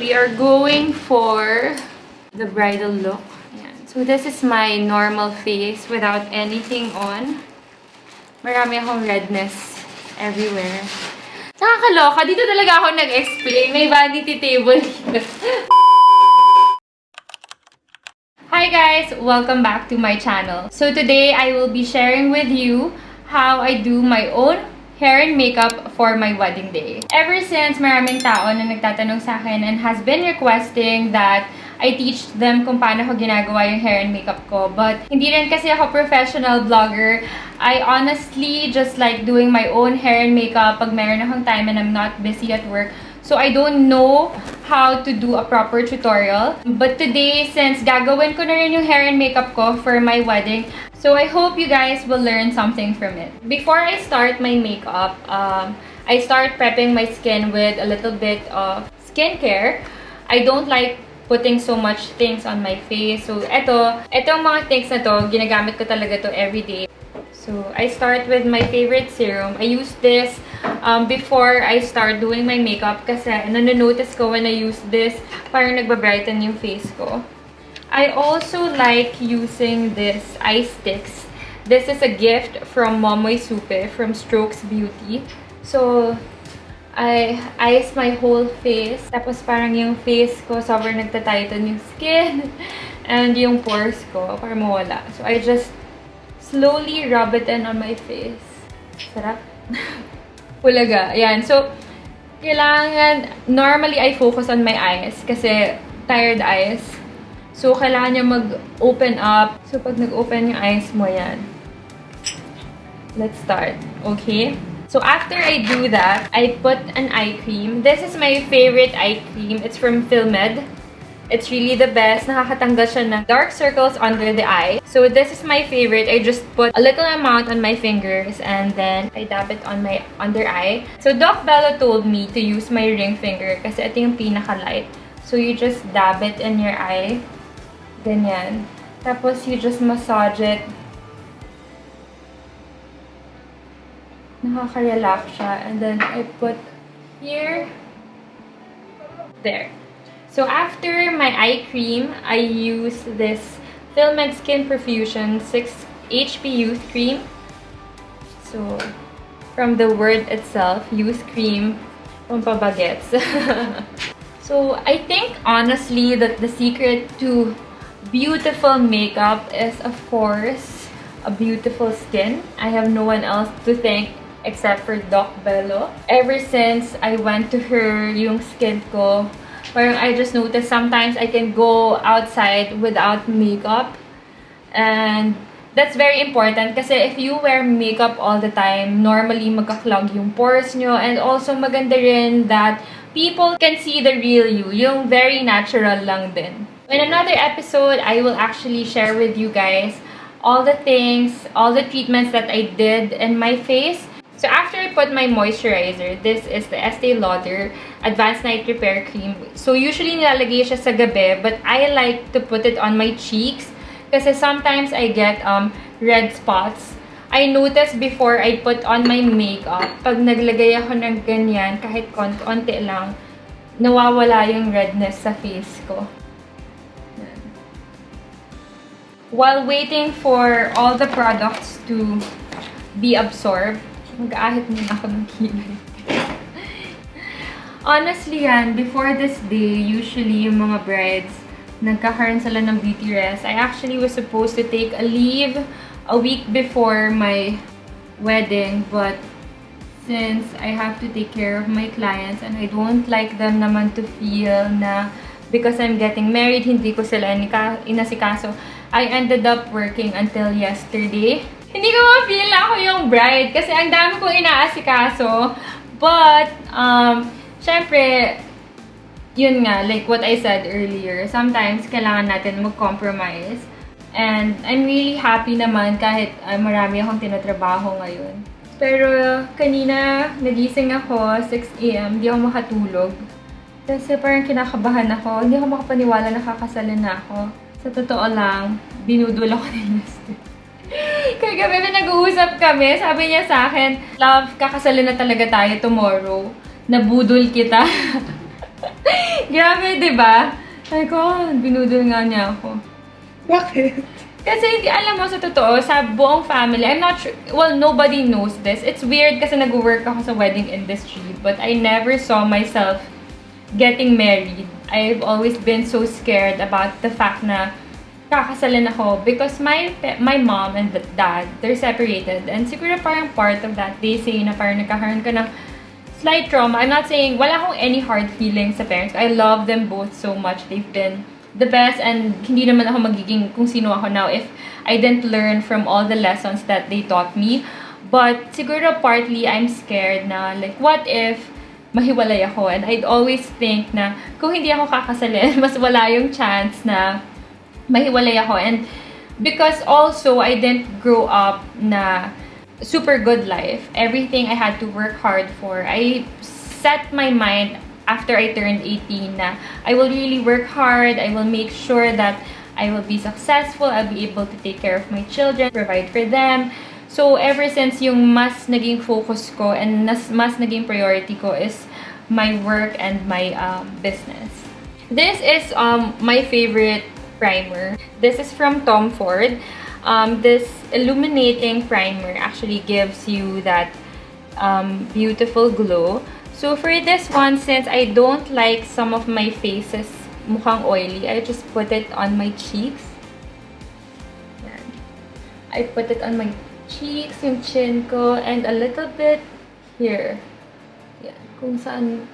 We are going for the bridal look. Ayan. So this is my normal face without anything on. Marami akong redness everywhere. Nakakaloka. Dito talaga ako nag-explain. May vanity table here. Hi guys! Welcome back to my channel. So today, I will be sharing with you how I do my own hair and makeup for my wedding day. Ever since maraming tao na nagtatanong sa akin and has been requesting that I teach them kung paano ko ginagawa yung hair and makeup ko. But hindi rin kasi ako professional vlogger. I honestly just like doing my own hair and makeup pag meron akong time and I'm not busy at work. So I don't know how to do a proper tutorial. But today, since gagawin ko na rin yung hair and makeup ko for my wedding, so I hope you guys will learn something from it. Before I start my makeup, I start prepping my skin with a little bit of skincare. I don't like putting so much things on my face. So etong mga things na to, ginagamit ko talaga to every day. So I start with my favorite serum. I use this before I start doing my makeup kasi nanonotice ko when I use this, parang nagbabrighten yung face ko. I also like using this eye sticks. This is a gift from Momoy Supe from Strokes Beauty. So I ice my whole face. Tapos parang yung face ko sobrang nagtatighten yung skin and yung pores ko para mawala. So I just slowly rub it in on my face. Sarap. Hulaga. Ayan. So kailangan, normally I focus on my eyes kasi tired eyes. So kailangan niya mag-open up. So pag nag-open yung eyes mo, yan. Let's start. Okay? So after I do that, I put an eye cream. This is my favorite eye cream. It's from Filmed. It's really the best. Nakakatanggal siya ng dark circles under the eye. So this is my favorite. I just put a little amount on my fingers and then I dab it on my under eye. So Doc Bella told me to use my ring finger kasi ito yung pinaka-light. So you just dab it in your eye. Ganyan. Tapos you just massage it. Nakaka-relax siya. And then I put here. There. So after my eye cream, I use this Filmed Skin Perfusion 6 HP Youth Cream. So from the word itself, youth cream, pampabagets. So I think honestly that the secret to beautiful makeup is of course a beautiful skin. I have no one else to thank except for Doc Bello. Ever since I went to her, yung skin ko, parang I just noticed sometimes I can go outside without makeup. And that's very important kasi if you wear makeup all the time, normally magka-clog yung pores nyo. And also maganda rin that people can see the real you. Yung very natural lang din. In another episode, I will actually share with you guys all the things, all the treatments that I did in my face. So after I put my moisturizer, this is the Estee Lauder Advanced Night Repair Cream. So usually nilalagay siya sa gabi, but I like to put it on my cheeks kasi sometimes I get red spots. I noticed before I put on my makeup, pag naglagay ako ng ganyan, kahit konti lang, nawawala yung redness sa face ko. While waiting for all the products to be absorbed, mag-aahit muna ako ng kilay. Honestly yan, before this day, usually yung mga brides, nagkakaroon sila ng beauty rest. I actually was supposed to take a leave a week before my wedding, but since I have to take care of my clients and I don't like them naman to feel na because I'm getting married, hindi ko sila inasikaso, I ended up working until yesterday. Hindi ko ma-feel ako yung bride kasi ang dami kong inaasikaso. But, syempre, yun nga, like what I said earlier, sometimes kailangan natin mag-compromise. And I'm really happy naman kahit marami akong tinatrabaho ngayon. Pero kanina, nagising ako, 6 AM, di ako makatulog. Kasi parang kinakabahan ako, hindi ako makapaniwala na kakasalin na ako. Sa totoo lang, binudol ako ni Estee. Kagabi na nag-uusap kami, sabi niya sa akin, love, kakasalin na talaga tayo tomorrow. Nabudol kita. Grabe, diba? Ay ko, binudol nga niya ako. Bakit? Kasi hindi alam mo, sa totoo, sa buong family, I'm not sure, well, nobody knows this. It's weird kasi nag-work ako sa wedding industry, but I never saw myself getting married. I've always been so scared about the fact na kakasalan ako because my mom and dad, they're separated. And siguro parang part of that, they say na parang nagkakaroon ka ng slight trauma. I'm not saying, wala akong any hard feelings sa parents. I love them both so much. They've been the best and hindi naman ako magiging kung sino ako now if I didn't learn from all the lessons that they taught me. But siguro partly, I'm scared na like, what if mahiwalay ako? And I'd always think na kung hindi ako kakasalin, mas wala yung chance na mahiwalay ako. And because also, I didn't grow up na super good life. Everything I had to work hard for. I set my mind after I turned 18 na I will really work hard. I will make sure that I will be successful. I'll be able to take care of my children, provide for them. So, ever since yung mas naging focus ko and mas naging priority ko is my work and my business. This is my favorite primer. This is from Tom Ford. This illuminating primer actually gives you that beautiful glow. So for this one, since I don't like some of my faces mukhang oily, I just put it on my cheeks. Yan. I put it on my cheeks, yung chin ko, and a little bit here. Yan. Kung saan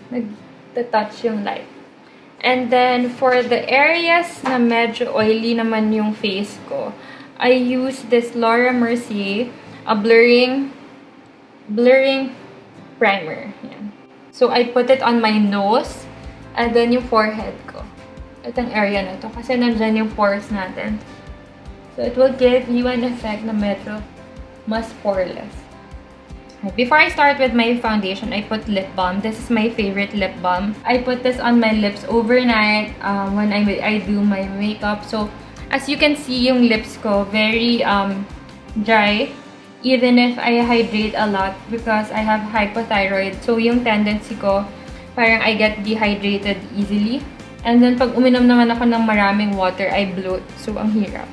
nag-touch yung light. And then, for the areas na medyo oily naman yung face ko, I use this Laura Mercier, a blurring primer. Yan. So, I put it on my nose, and then yung forehead ko. Itong area na to, kasi nandyan yung pores natin. So, it will give you an effect na medyo mas poreless. Before I start with my foundation, I put lip balm. This is my favorite lip balm. I put this on my lips overnight when I do my makeup. So, as you can see, yung lips ko very dry. Even if I hydrate a lot because I have hypothyroid. So, yung tendency ko, parang I get dehydrated easily. And then, pag uminom naman ako ng maraming water, I bloat. So, ang hirap.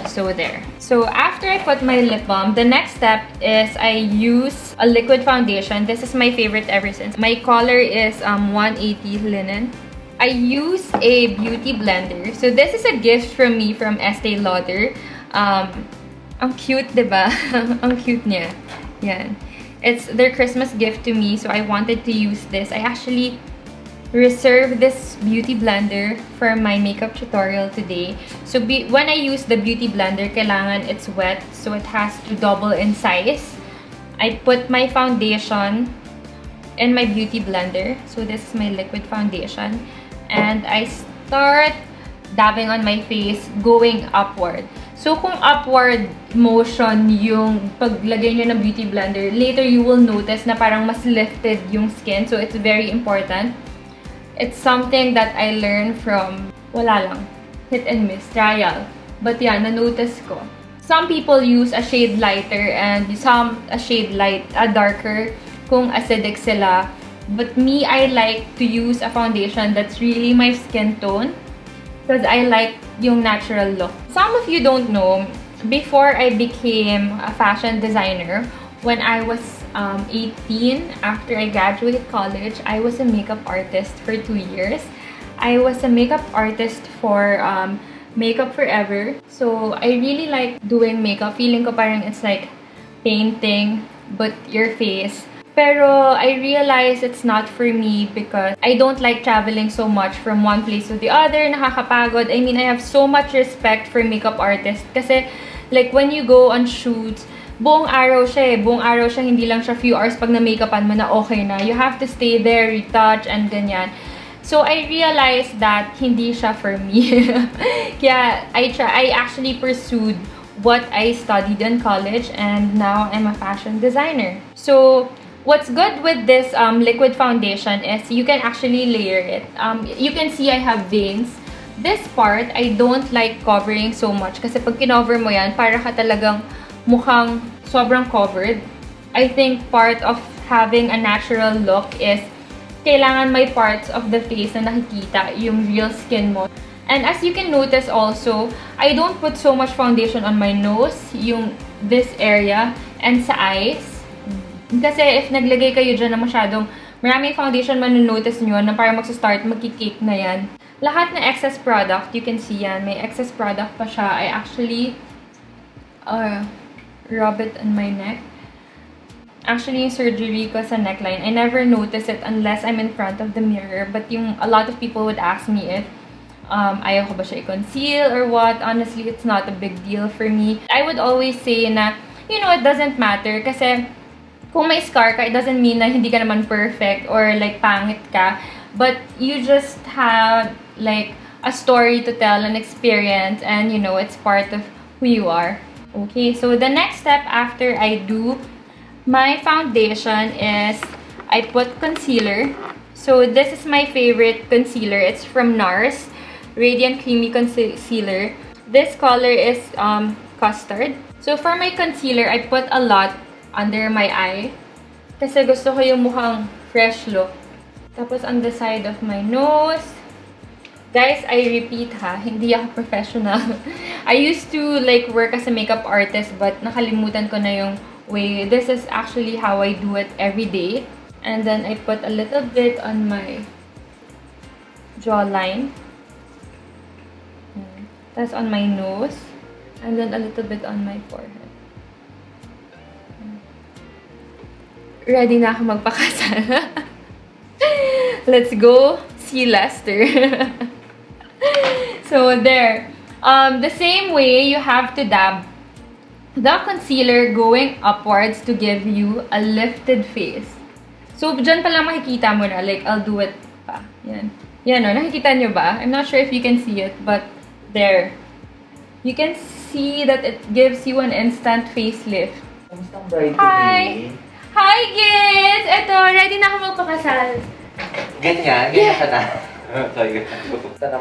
So, there. So, after I put my lip balm, the next step is I use a liquid foundation. This is my favorite ever since. My color is 180 linen. I use a beauty blender. So, this is a gift from me from Estee Lauder. Ang cute, diba? Ang cute niya. Yan. It's their Christmas gift to me, so I wanted to use this. I actually reserve this beauty blender for my makeup tutorial today. So when I use the beauty blender, kailangan it's wet, so it has to double in size. I put my foundation in my beauty blender. So this is my liquid foundation. And I start dabbing on my face going upward. So kung upward motion yung paglagay nyo ng beauty blender, later you will notice na parang mas lifted yung skin. So it's very important. It's something that I learned from, wala lang, hit and miss, trial. But yeah, na-notice ko. Some people use a shade lighter and some a shade darker kung acidic sila. But me, I like to use a foundation that's really my skin tone because I like yung natural look. Some of you don't know, before I became a fashion designer, when I was 18, after I graduated college, I was a makeup artist for 2 years. I was a makeup artist for Makeup Forever. So, I really like doing makeup. Feeling ko parang it's like painting, but your face. Pero, I realized it's not for me because I don't like traveling so much from one place to the other. Nakakapagod. I mean, I have so much respect for makeup artists kasi like when you go on shoots, buong araw siya eh. Buong araw siya, hindi lang siya few hours pag na-makeupan mo na okay na. You have to stay there, retouch, and ganyan. So, I realized that hindi siya for me. Kaya, I actually pursued what I studied in college and now I'm a fashion designer. So, what's good with this liquid foundation is you can actually layer it. You can see I have veins. This part, I don't like covering so much kasi pag kinover mo yan, para ka talagang mukhang sobrang covered. I think part of having a natural look is kailangan may parts of the face na nakikita yung real skin mo. And as you can notice also, I don't put so much foundation on my nose, yung this area, and sa eyes. Kasi if naglagay kayo dyan na masyadong maraming foundation, manonotice nyo na parang magsa-start, magkikake na yan. Lahat na excess product, you can see yan, may excess product pa siya. I actually rub it on my neck. Actually, yung surgery ko sa neckline, I never notice it unless I'm in front of the mirror. But a lot of people would ask me if ayaw ko ba siya i-conceal or what. Honestly, it's not a big deal for me. I would always say na, you know, it doesn't matter. Kasi kung may scar ka, it doesn't mean na hindi ka naman perfect or like pangit ka. But you just have like a story to tell, an experience, and you know, it's part of who you are. Okay, so the next step after I do my foundation is I put concealer. So this is my favorite concealer. It's from NARS, Radiant Creamy Concealer. This color is custard. So for my concealer, I put a lot under my eye. Kasi gusto ko yung mukhang fresh look. Tapos on the side of my nose. Guys, I repeat ha, hindi ako professional. I used to like work as a makeup artist but nakalimutan ko na yung way. This is actually how I do it every day. And then I put a little bit on my jawline. That's on my nose. And then a little bit on my forehead. Ready na ako magpakasal. Let's go see Lester. So there. The same way, you have to dab the concealer going upwards to give you a lifted face. So, dyan pa lang makikita mo na. Like, I'll do it pa. Yan. Yan o. Nakikita nyo ba? I'm not sure if you can see it, but there. You can see that it gives you an instant facelift. Hi! Hi, kids! Eto, ready na ako magpakasal. Ganyan? Ganyan ka na?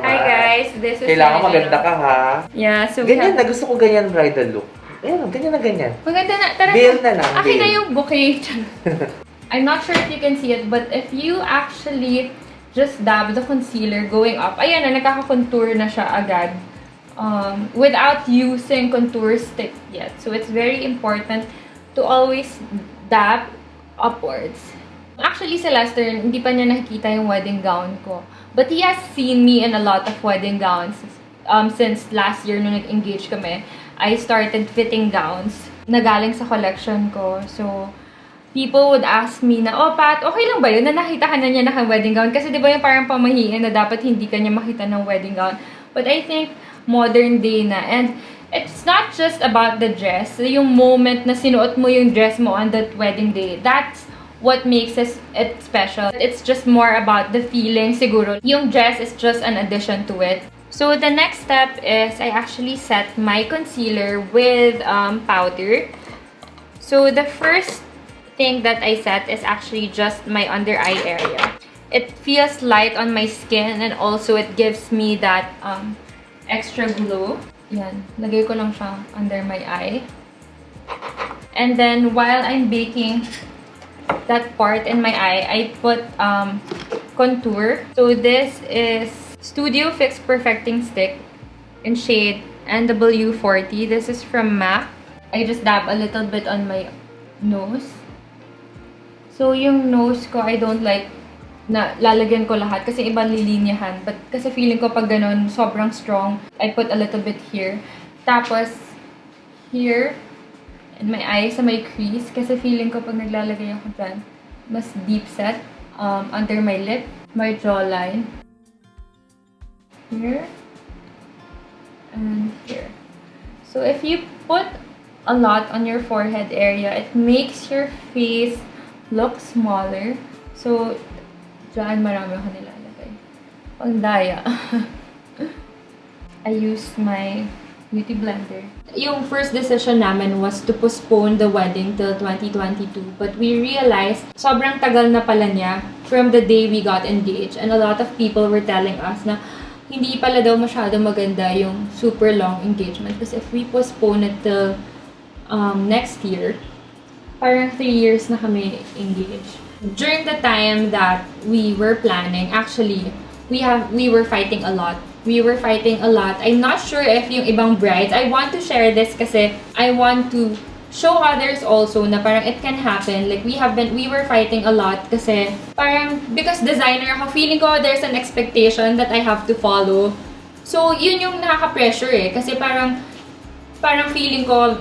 Hi, guys. This is Kailangan maganda ka, ha? Yeah, so ganyan na. Gusto ko ganyan bridal look. Ayan, ganyan na ganyan. Maganda na. Tara, Veil na lang. Akin na yung bouquet. I'm not sure if you can see it, but if you actually just dab the concealer going up, ayan na, nagkaka-contour na siya agad. Without using contour stick yet. So, it's very important to always dab upwards. Actually, si Lester, hindi pa niya nakikita yung wedding gown ko. But he has seen me in a lot of wedding gowns. Since last year, nung nag-engage kami, I started fitting gowns na galing sa collection ko. So, people would ask me na, oh, Pat, okay lang ba yun na nakita ka na niya naka-wedding gown? Kasi di ba yung parang pamahiin na dapat hindi ka niya makita ng wedding gown. But I think modern day na. And it's not just about the dress. Yung moment na sinuot mo yung dress mo on that wedding day, that's what makes it special. It's just more about the feeling, siguro. Yung dress is just an addition to it. So the next step is I actually set my concealer with powder. So the first thing that I set is actually just my under eye area. It feels light on my skin and also it gives me that extra glow. Yan, lagay ko lang siya under my eye. And then while I'm baking that part in my eye, I put contour. So this is Studio Fix Perfecting Stick in shade NW40. This is from MAC. I just dab a little bit on my nose. So yung nose ko, I don't like na lalagyan ko lahat kasi ibang lilinyahan. But kasi feeling ko pag ganun, sobrang strong. I put a little bit here. Tapos, here, in my eye, sa my crease. Kasi feeling ko pag naglalagay ako dyan, mas deep set. Under my lip, my jawline. Here. And here. So, if you put a lot on your forehead area, it makes your face look smaller. So, dyan marami ako nilalagay. Pangdaya. I used my beauty blender. Yung first decision namin was to postpone the wedding till 2022. But we realized, sobrang tagal na pala niya from the day we got engaged. And a lot of people were telling us na hindi pala daw masyado maganda yung super long engagement. Kasi if we postpone it till next year, parang 3 years na kami engaged. During the time that we were planning, actually, we were fighting a lot. I'm not sure if yung ibang brides, I want to share this kasi I want to show others also na parang it can happen. Like, we were fighting a lot kasi parang, because designer ako, feeling ko there's an expectation that I have to follow. So, yun yung nakaka-pressure eh. Kasi parang feeling ko,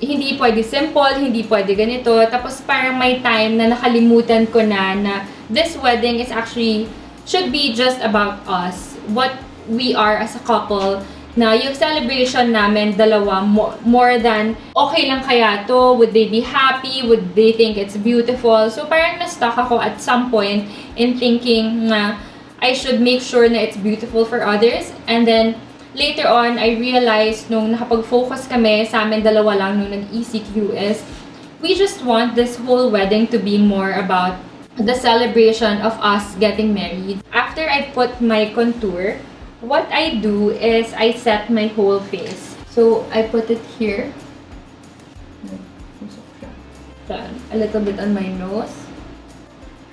hindi pwede simple, hindi pwede ganito. Tapos parang may time na nakalimutan ko na this wedding is actually, should be just about us. What we are as a couple. Na yung celebration namin, dalawa, more than, okay lang kaya to? Would they be happy? Would they think it's beautiful? So parang na-stuck ako at some point in thinking na I should make sure na it's beautiful for others. And then, later on, I realized nung nakapag-focus kami sa amin dalawa lang nung nag-ECQ is, we just want this whole wedding to be more about the celebration of us getting married. After I put my contour, what I do is I set my whole face. So, I put it here. A little bit on my nose.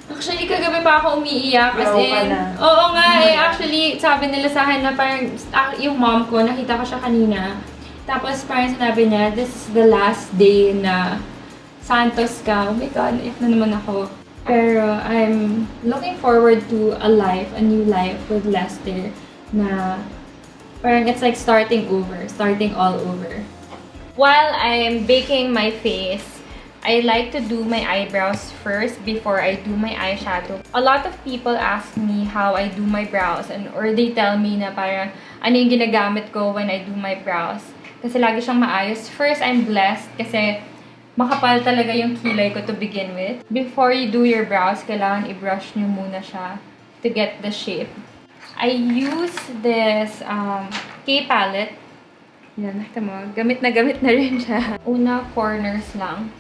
Actually, kagabi pa ako umiiyak kasi oo nga eh, actually, sabi nila sa akin na parang yung mom ko, nakita ko siya kanina. Tapos parang sinabi niya, this is the last day na Santos ka. Oh my God, naiyak na naman ako. Pero I'm looking forward to a new life with Lester na parang it's like starting all over. While I'm baking my face, I like to do my eyebrows first before I do my eyeshadow. A lot of people ask me how I do my brows or they tell me na parang ano yung ginagamit ko when I do my brows. Kasi lagi siyang maayos. First, I'm blessed kasi makapal talaga yung kilay ko to begin with. Before you do your brows, kailangan i-brush nyo muna siya to get the shape. I use this K palette. Yan, nakita mo. Gamit na rin siya. Una, corners lang.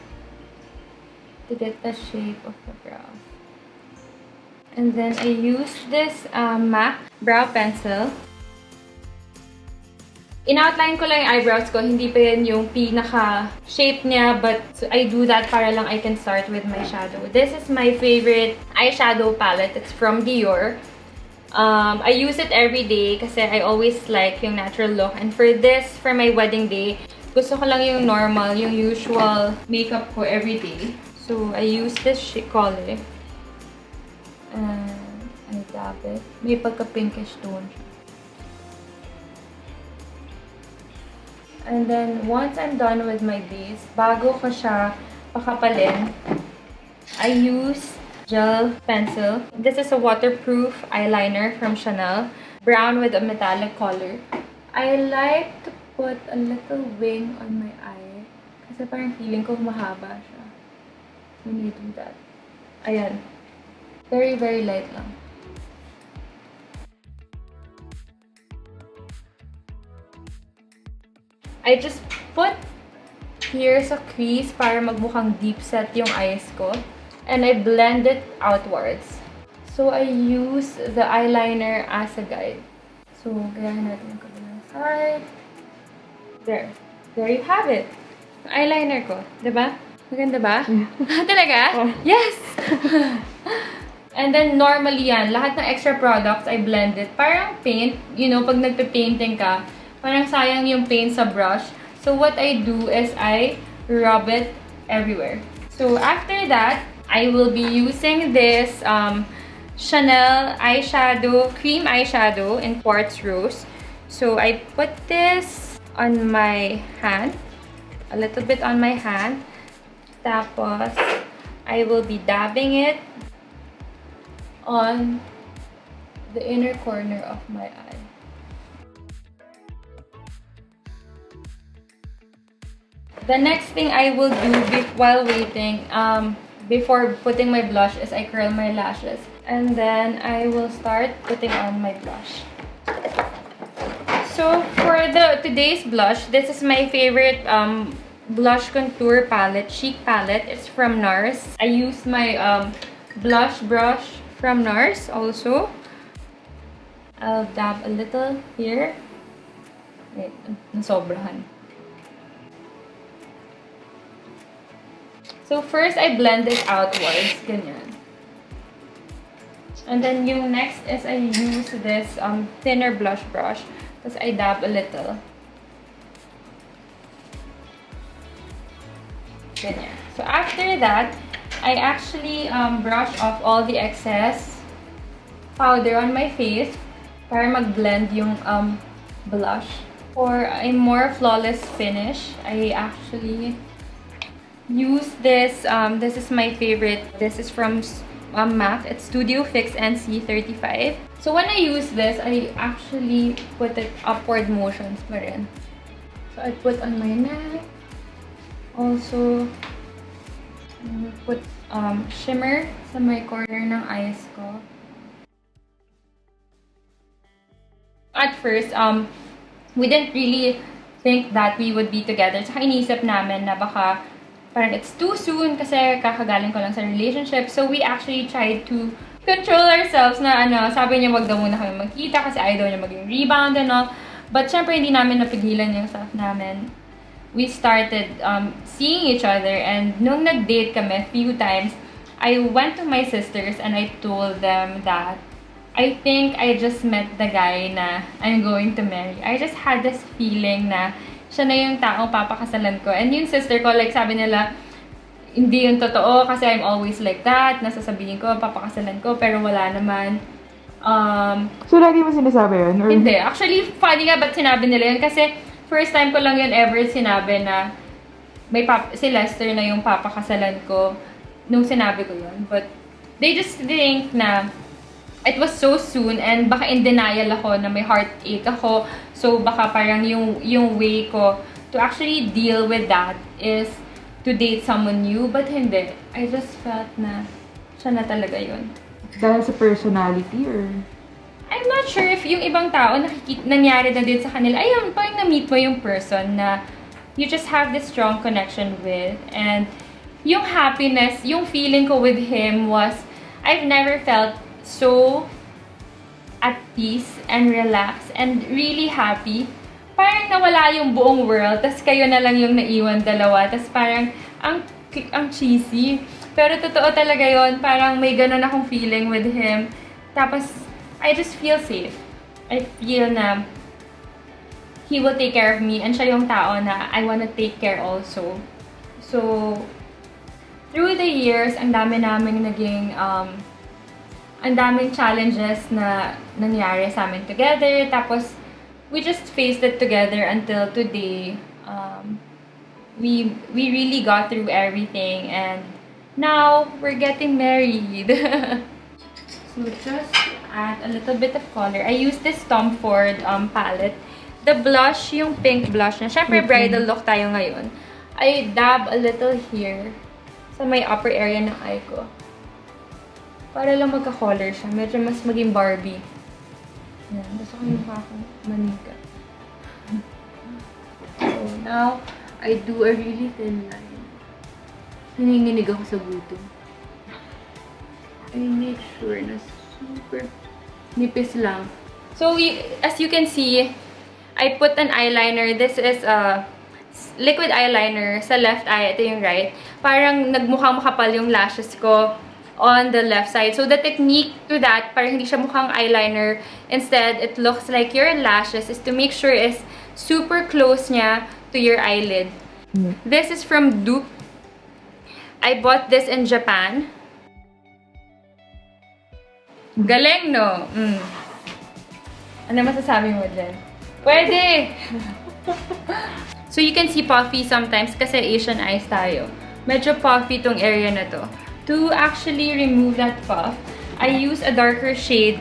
To get the shape of the brows. And then I use this MAC brow pencil. In-outline ko lang yung eyebrows ko. Hindi pa yan yung pinaka-shape niya. But so I do that para lang I can start with my shadow. This is my favorite eyeshadow palette. It's from Dior. I use it every day kasi I always like yung natural look. And for my wedding day, gusto ko lang yung normal, yung usual makeup ko every day. So, I use this color. And I dab it. May pagka-pinkish tone siya. And then, once I'm done with my base, bago ko siya pakapalin, I use gel pencil. This is a waterproof eyeliner from Chanel. Brown with a metallic color. I like to put a little wing on my eye. Kasi parang feeling ko mahaba siya. When you do that. Ayan. Very, very light lang. I just put here sa crease para magmukhang deep set yung eyes ko. And I blend it outwards. So, I use the eyeliner as a guide. So, gayahin natin yung kabilang side. There. There you have it. Eyeliner ko. Diba? Maganda ba? Talaga? Oh. Yes! And then, normally yan, lahat ng extra products, I blend it. Parang paint, you know, pag nagpe-painting ka, parang sayang yung paint sa brush. So, what I do is I rub it everywhere. So, after that, I will be using this Chanel eyeshadow, cream eyeshadow in Quartz Rose. So, I put this on my hand, a little bit on my hand. Tapos, I will be dabbing it on the inner corner of my eye. The next thing I will do while waiting, before putting my blush, is I curl my lashes. And then, I will start putting on my blush. So, for today's blush, this is my favorite blush contour palette, Chic palette. It's from NARS. I use my blush brush from NARS also. I'll dab a little here. Wait, nasobrahan. So, first, I blend it outwards. Ganyan. And then, yung next is I use this thinner blush brush. Tapos, I dab a little. Ganyan. So, after that, I actually brush off all the excess powder on my face para mag-blend yung blush. For a more flawless finish, I actually use this. This is my favorite. This is from MAC. It's Studio Fix NC35. So when I use this, I actually put it upward motions pa rin. So I put on my neck. Also, put shimmer sa my corner ng eyes ko. At first, we didn't really think that we would be together. Tsaka inisip namin na baka parang it's too soon kasi kakagaling ko lang sa relationship. So we actually tried to control ourselves na sabi niya wag daw muna kami magkita kasi ayaw daw niya maging rebound and all. But syempre hindi namin napigilan yung self namin. We started seeing each other, and nung nag-date kami few times, I went to my sisters and I told them that I think I just met the guy na I'm going to marry. I just had this feeling na siya na yung taong papakasalan ko. And yung sister ko, like sabi nila, hindi yung totoo kasi I'm always like that. Nasasabihin ko, papakasalan ko, pero wala naman. So, lagi mo sinasabi yun? Or? Hindi. Actually, funny nga ba't sinabi nila yun? Kasi first time ko lang yun ever sinabi na si Lester na yung papakasalan ko nung sinabi ko yun. But they just think na it was so soon and baka in denial ako na may heartache ako. So, baka parang yung way ko to actually deal with that is to date someone new. But hindi. I just felt na siya na talaga yun. Dahil sa personality or? I'm not sure if yung ibang tao nangyari na din sa kanila. Ayun, parang na-meet mo yung person na you just have this strong connection with. And yung happiness, yung feeling ko with him was, I've never felt so at peace and relaxed and really happy. Parang nawala yung buong world, tas kayo na lang yung naiwan dalawa. Tas parang, ang cheesy. Pero totoo talaga yon. Parang may ganun akong feeling with him. Tapos, I just feel safe. I feel na he will take care of me and siya yung tao na I wanna take care also. So, through the years, ang dami naming naging, ang daming challenges na nangyari sa amin together. Tapos, we just faced it together until today. We really got through everything. And now, we're getting married. So, just add a little bit of color. I use this Tom Ford palette. The blush, yung pink blush na. Syempre, bridal look tayo ngayon. I dab a little here sa may upper area ng eye ko. Para lang magka-color siya. Medyo mas maging Barbie. Yan. Gusto ko yung mukha ko manika. So, now, I do a really thin line. Nanginginig ako sa gutom. I make sure na super nipis lang. So, as you can see, I put an eyeliner. This is a liquid eyeliner sa left eye. Ito yung right. Parang nagmukhang makapal yung lashes ko on the left side. So, the technique to that, parang hindi siya mukhang eyeliner. Instead, it looks like your lashes is to make sure is super close niya to your eyelid. This is from Dupe. I bought this in Japan. Galing, no? Ano masasabi mo dyan? Pwede! So, you can see puffy sometimes kasi Asian eyes tayo. Medyo puffy tong area na to. To actually remove that puff, I use a darker shade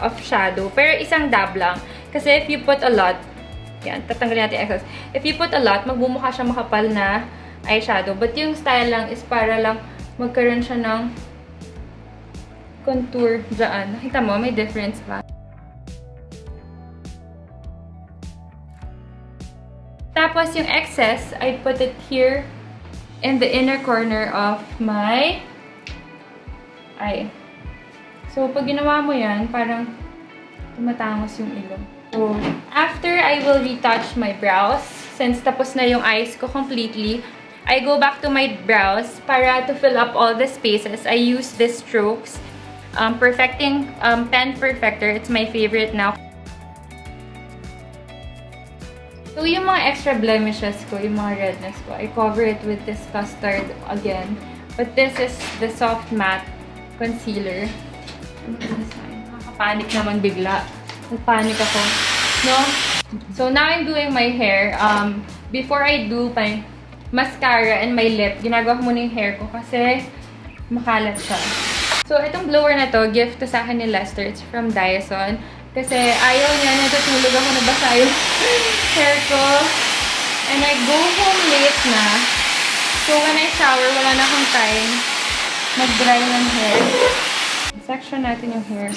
of shadow. Pero isang dab lang. Kasi if you put a lot, yan, tatanggalin natin excess. If you put a lot, magbumukha siya makapal na eyeshadow. But yung style lang is para lang magkaroon siya ng contour dyan. Nakita mo, may difference ba? Tapos yung excess, I put it here in the inner corner of my eye. So, pag ginawa mo yan, parang tumatangos yung ilong. So, after I will retouch my brows, since tapos na yung eyes ko completely, I go back to my brows para to fill up all the spaces. I use this strokes. Pen Perfector. It's my favorite now. So, yung mga extra blemishes ko, yung mga redness ko, I cover it with this custard again. But this is the soft matte concealer. Nakakapanik naman bigla. Nagpanik ako. No? So, now I'm doing my hair. Before I do my mascara and my lip, ginagawa ko muna yung hair ko kasi makalat siya. So, itong blower na to, gift to sa akin ni Lester. It's from Dyson. Kasi ayaw niya, natutulog ako, nabasa yung hair ko. And I go home late na. So, when I shower, wala na akong time mag-dry ng hair. Section natin yung hair.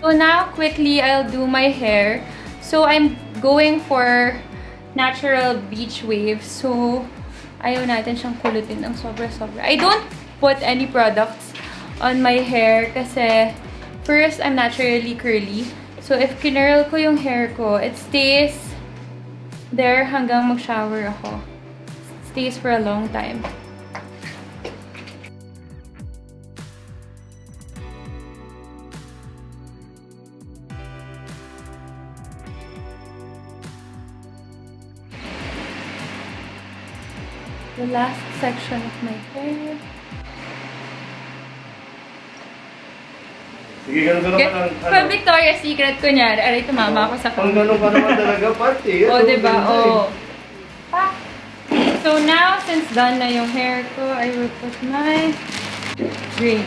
So now, quickly, I'll do my hair. So I'm going for natural beach waves. So, ayaw natin siyang kulutin ng sobra-sobra. I don't put any products on my hair kasi first, I'm naturally curly. So, if kinurl ko yung hair ko, it stays there hanggang mag-shower ako. It stays for a long time. The last section of my hair. Sige, ganun ka naman ang... From Victoria's Secret, kunyari, aray, tumama ako sa Kung ganun ka naman talaga, pati. O, diba? O. Ah. So now, since done na yung hair ko, I will put my gray.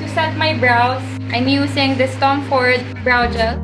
To set my brows, I'm using this Tom Ford brow gel.